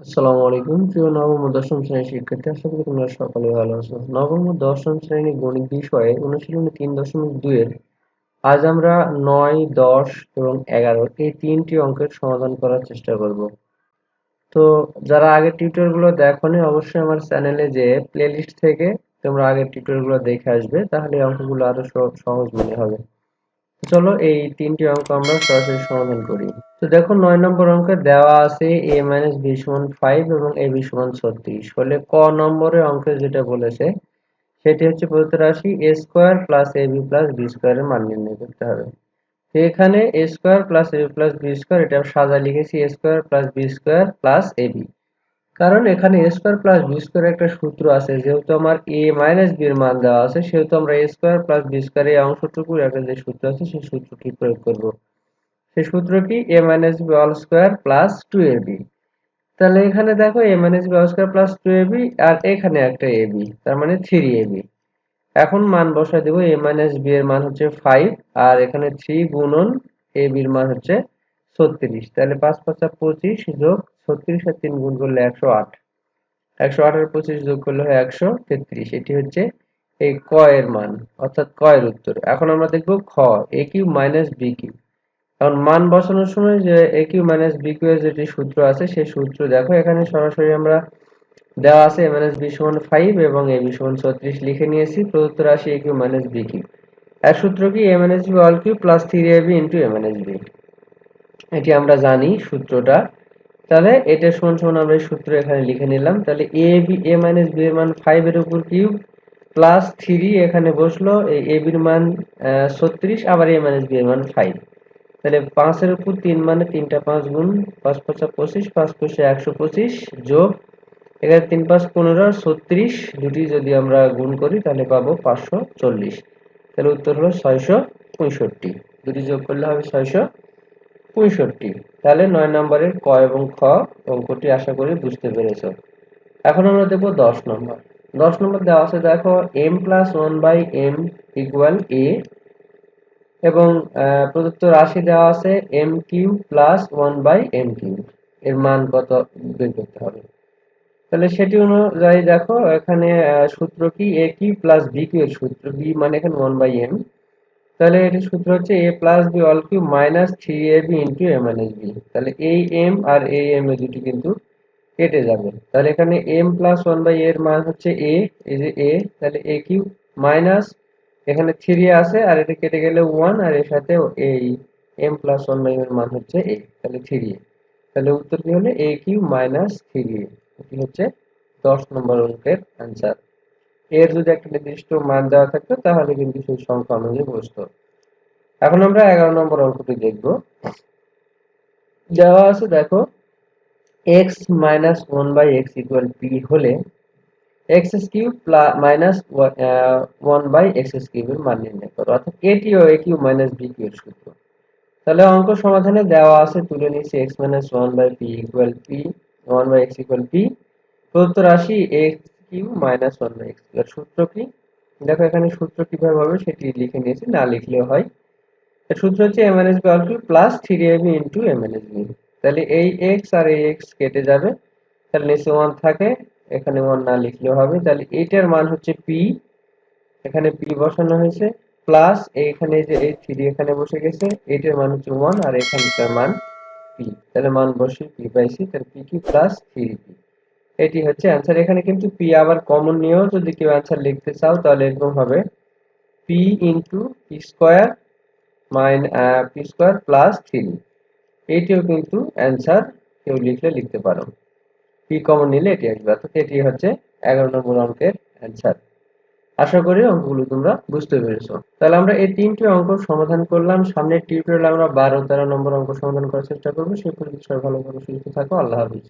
আসসালামু আলাইকুম প্রিয় নবম ও দশম শ্রেণীর শিক্ষার্থী, আশা করি তোমরা সকলে ভালো আছো। নবম ও দশম শ্রেণীর গণিত বিষয়ে অনুশীলনী 3.2 এর আজ আমরা 9, 10 এবং 11 এই তিনটি অঙ্কের সমাধান করার চেষ্টা করব। তো যারা আগের টিউটোরিয়াল গুলো দেখোনি, অবশ্যই আমার চ্যানেলে যে প্লেলিস্ট থেকে তোমরা আগের টিউটোরিয়াল গুলো দেখে আসবে, তাহলে এই অঙ্কগুলো আরো সহজ মনে হবে। চলো এই তিনটি অঙ্ক আমরা সরাসরি সমাধান করি। তো দেখো 9 নম্বর অঙ্কে দেওয়া আছে a মাইনাস b সমান 5 এবং ab সমান 36 হলে ক নম্বরের অঙ্কে যেটা বলেছে সেটি হচ্ছে প্রদত্ত রাশি a square plus ab plus b square এর মান নির্ণয় করতে হবে। তো এখানে a square plus ab plus b square, এটা সাজা লিখেছি a square plus b square plus ab, কারণ এখানে a square plus b square একটা সূত্র আছে, যেহেতু আমার a মাইনাস b এর মান দেওয়া আছে সেহেতু আমরা a square plus b square এই অংশটুকুর একটা যে সূত্র আছে সেই সূত্রটি প্রয়োগ করব। সেই সূত্র কি? a minus b all square plus 2ab। তাহলে এখানে দেখো a minus b all square plus 2ab আর এখানে একটা ab, তার মানে 3ab। এখন মান বসাই দেব। a মাইনাস b এর মান হচ্ছে 5 আর এখানে 3 গুণন ab এর মান হচ্ছে 36। তাহলে 5 5 25 যোগ 36 আর 3 গুণ করলে 108। 108 আর 25 যোগ করলে হয় 133। এটি হচ্ছে এই ক এর মান, অর্থাৎ ক এর উত্তর। এখন আমরা দেখব খ, a cube minus b cube. এখন মান বসানোর সময় যে a cube minus b cube এর যেটি সূত্র আছে সেই সূত্র দেখো এখানে সরাসরি আমরা দেওয়া আছে a মাইনাস b সমান 5 এবং ab সমান 36 লিখে নিয়েছি। প্রদত্ত রাশি a cube minus b cube এর সূত্র কি? a minus b all cube plus 3ab into a minus b। এটি আমরা জানি সূত্রটা। তাহলে এটা সমান সমান আমরা এই সূত্র এখানে লিখে নিলাম। তাহলে a মাইনাস b এর মান 5 এর উপর কিউব প্লাস 3 এখানে বসলো, এই ab এর মান 36, আবার a মাইনাস b এর মান 5। তাহলে 5 এর উপর 3 মানে 3টা 5 গুণ 5 5 25, 5 5 125 যোগ এখানে 3 5 15 আর 36 দুটি যদি আমরা গুণ করি তাহলে পাবো 540। তাহলে উত্তর হলো 665। দুটি যোগ করলে হবে 665। তাহলে 9 নম্বরের ক এবং খ অঙ্কটি আশা করি বুঝতে পেরেছো। এখন আমরা দেখব 10 নম্বর। 10 নম্বর দেওয়া আছে দেখো m plus 1 by m equal a এবং প্রদত্ত রাশি দেওয়া আছে m cube plus 1 by m cube. এর মান কত বের করতে হবে। তাহলে সেটি অনুযায়ী দেখো এখানে সূত্র কি? a cube plus b cube এর সূত্র, b মানে এখানে 1 বাই m। তাহলে এটির সূত্র হচ্ছে a plus b all cube minus 3ab into a minus b। তাহলে এই m আর এই m এ দুটি কিন্তু কেটে যাবে। তাহলে এখানে m প্লাস 1 বাই a এর মান হচ্ছে a, এই যে a, তাহলে a কিউব মাইনাস এখানে 3 আছে আর এটা কেটে গেলে 1 আর এর সাথে এই m প্লাস 1 বাই এর মান হচ্ছে a, তাহলে 3a। তাহলে উত্তর কি হলো a কিউব মাইনাস 3a। এটি হচ্ছে 10 নম্বর অঙ্কের অ্যান্সার। এর যদি একটা নির্দিষ্ট মান দেওয়া থাকতো তাহলে কিন্তু সেই সংখ্যা অনুযায়ী বসতো। এখন আমরা 11 নম্বর অঙ্কটি দেখব। দেওয়া আছে দেখো x minus 1 by x equal p হলে x cube minus 1 by x cube এর মান নির্ণয় করো, অর্থাৎ এটি ও a cube minus b cube এর সূত্র। তাহলে অঙ্ক সমাধানে দেওয়া আছে, তুলে নিচ্ছি x minus 1 by p equal p, 1 by x equal p। প্রদত্ত রাশি x cube minus 1 by x এর সূত্র কি? দেখো এখানে সূত্র কিভাবে হবে সেটি লিখে নিয়েছি, না লিখলেও হয়। এর সূত্র হচ্ছে a minus b all cube plus 3ab into a minus b। তাহলে এই x আর এই x কেটে যাবে, তাহলে নিচে 1 থাকে, এখানে 1 না লিখলেও হবে। তাহলে এইটার মান হচ্ছে p, এখানে p বসানো হয়েছে, প্লাস এইখানে যে এই 3 এখানে বসে গেছে, এইটার মান হচ্ছে 1 আর এখানকার মান p। তাহলে মান বসিয়ে p পাইছি, তাহলে p কি প্লাস 3p। এটি হচ্ছে অ্যান্সার। এখানে কিন্তু p আবার কমন নিয়েও যদি কেউ অ্যান্সার লিখতে চাও তাহলে এরকম হবে p into p square P square plus 3। এইটিও কিন্তু অ্যান্সার, কেউ লিখলে লিখতে পারো। পি কমন নিলে এটি আসবে, অর্থাৎ এটি হচ্ছে 11 নম্বর অঙ্কের অ্যান্সার। আশা করি অঙ্কগুলো তোমরা বুঝতে পেরেছো। তাহলে আমরা এই তিনটি অঙ্ক সমাধান করলাম। সামনের টিউটোরিয়ালে আমরা 12 13 নম্বর অঙ্ক সমাধান করার চেষ্টা করবো। সেই পর্যন্ত সবাই ভালো করে সুস্থ থাকো। আল্লাহ হাফিজ।